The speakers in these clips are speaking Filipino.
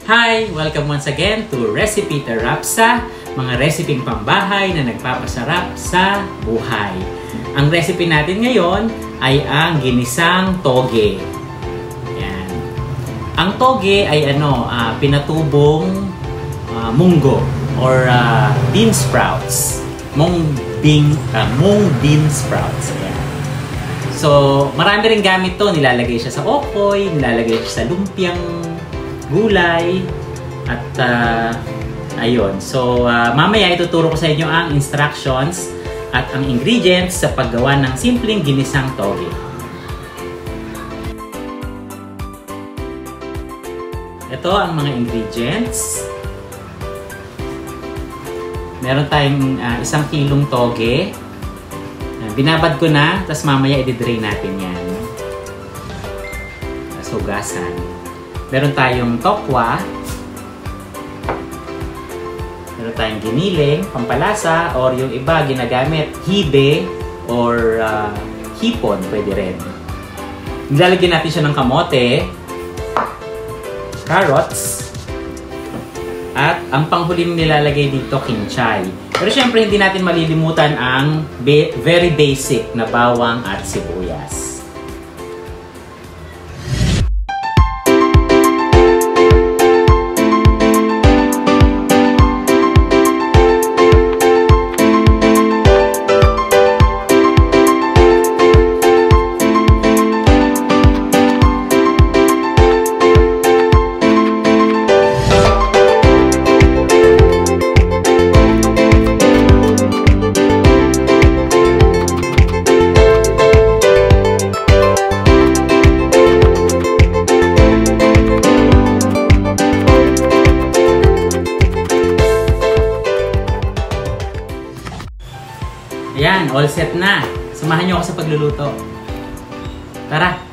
Hi! Welcome once again to Recipe Terapsa, mga reseping pambahay na nagpapasarap sa buhay. Ang recipe natin ngayon ay ang ginisang toge. Yan. Ang toge ay pinatubong munggo or bean sprouts. Mung bean sprouts. Ayan. So, marami rin gamit to. Nilalagay siya sa okoy, nilalagay siya sa lumpiang gulay at ayun. So mamaya ituturo ko sa inyo ang instructions at ang ingredients sa paggawa ng simpleng ginisang toge. Ito ang mga ingredients. Meron tayong 1 kilong toge. Binabad ko na, tapos mamaya i-drain natin yan. Hugasan. Meron tayong tokwa. Meron tayong giniling, pampalasa, or yung iba ginagamit hibe or hipon, pwede rin. Nilalagyan natin siya ng kamote, carrots, at ang panghuling nilalagay dito, kinchay. Pero syempre hindi natin malilimutan ang very basic na bawang at sibuyas. Ayan, all set na. Samahan niyo ako sa pagluluto. Tara!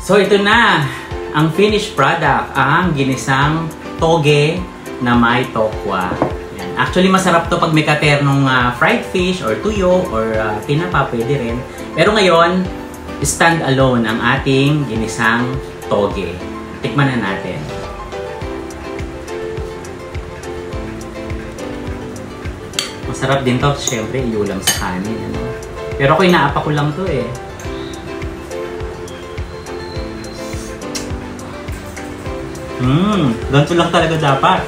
So ito na, ang finished product, ang ginisang toge na may tokwa. Yan. Actually, masarap to pag may katernong fried fish or tuyo or tinapa, pwede rin. Pero ngayon, stand alone ang ating ginisang toge. Tikman na natin. Masarap din to, syempre, iulam sa kanin. Ano? Pero ako inaapa ko lang to eh. Ganito lang talaga dapat.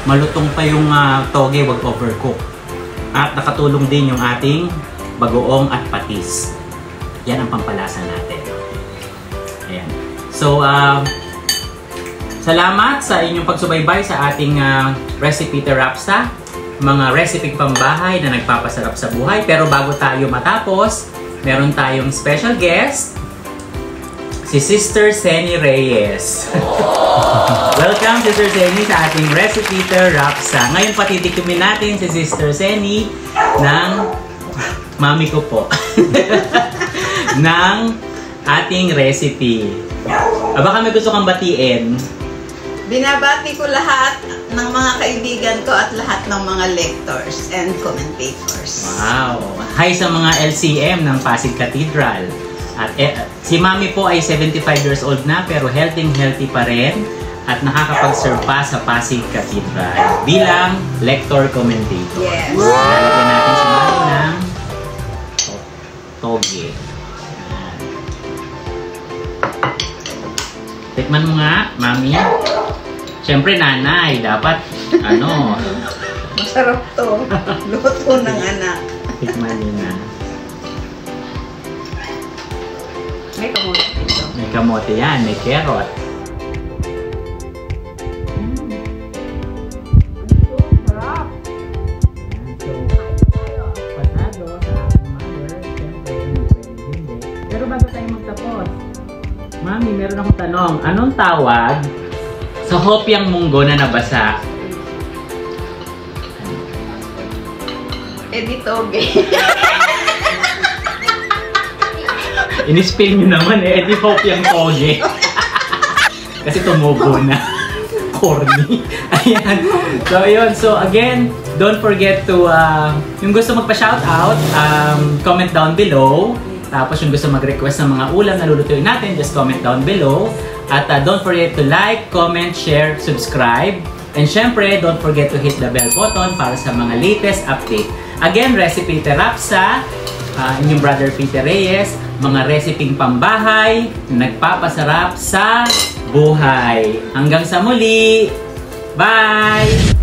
Malutong pa yung toge, wag overcook. At nakatulong din yung ating bagoong at patis. Yan ang pampalasa natin. Ayan. So, salamat sa inyong pagsubaybay sa ating Recipe Rapsa. Mga recipe pambahay na nagpapasarap sa buhay. Pero bago tayo matapos, meron tayong special guest, si Sister Senny Reyes. Welcome, Sister Senny, sa ating Recipe Rapsa. Ngayon patitikimin natin si Sister Senny ng mami ko po. ng ating recipe. Baka may gusto kang batiin. Binabati ko lahat ng mga kaibigan ko at lahat ng mga lectors and commentators. Wow! Hi sa mga LCM ng Pasig Cathedral. At si Mami po ay 75 years old na pero healthy pa rin at nakakapag-serve pa sa Pasig Cathedral bilang lector commentator. Yes! Lalagyan natin si Mami ng toge. Tikman mo nga, Mami. Siyempre, nanay, dapat, Masarap to. Luto ng anak. Tikman niyo na. May kamote dito. May kamote yan, may carrot. Sarap. So, pasado sa ating mother, siyempre, hindi. Pero bago tayo magtapos, Mami, meron akong tanong. Anong tawag sa hopyang munggo na nabasa? Toge. In-spill nyo naman eh, di hopyang toge. Kasi tumubo na. Corny. Ayan. So, yun. So, again, don't forget to, yung gusto magpa-shoutout, comment down below. Tapos yung gusto mag-request ng mga ulam na lulutuin natin, just comment down below. At don't forget to like, comment, share, subscribe. And syempre, don't forget to hit the bell button para sa mga latest update. Again, Recipe Rapsa, inyong brother Peter Reyes, mga reseping pambahay na nagpapasarap sa buhay. Hanggang sa muli! Bye!